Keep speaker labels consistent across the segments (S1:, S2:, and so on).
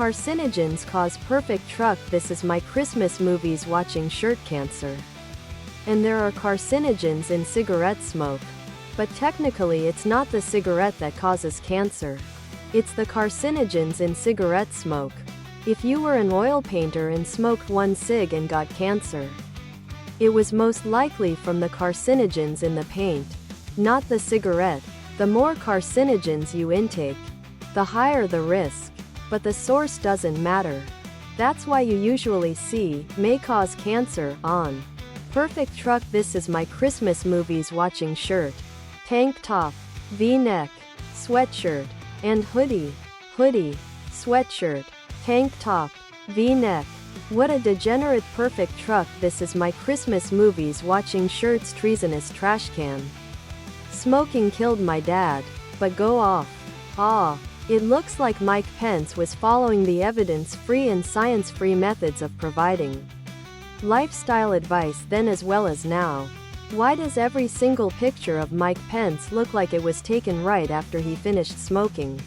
S1: carcinogens cause perfect truck. This is my Christmas movies watching shirt cancer. And there are carcinogens in cigarette smoke. But technically it's not the cigarette that causes cancer. It's the carcinogens in cigarette smoke. If you were an oil painter and smoked one cig and got cancer, it was most likely from the carcinogens in the paint, not the cigarette. The more carcinogens you intake, the higher the risk. But the source doesn't matter. That's why you usually see, may cause cancer, on perfect truck. This is my Christmas movies watching shirt, tank top, V-neck, sweatshirt, and hoodie, sweatshirt, tank top, V-neck. What a degenerate perfect truck. This is my Christmas movies watching shirts. Treasonous trash can. Smoking killed my dad. But go off. Ah. It looks like Mike Pence was following the evidence-free and science-free methods of providing lifestyle advice then as well as now. Why does every single picture of Mike Pence look like it was taken right after he finished smoking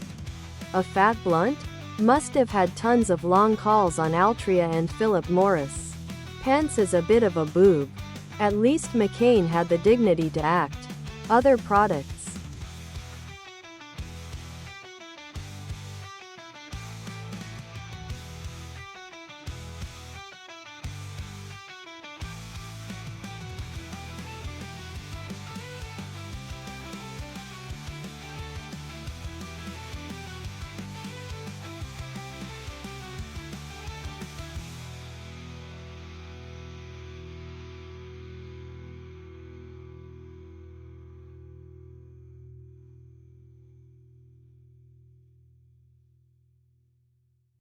S1: a fat blunt? Must have had tons of long calls on Altria and Philip Morris. Pence is a bit of a boob. At least McCain had the dignity to act. Other product.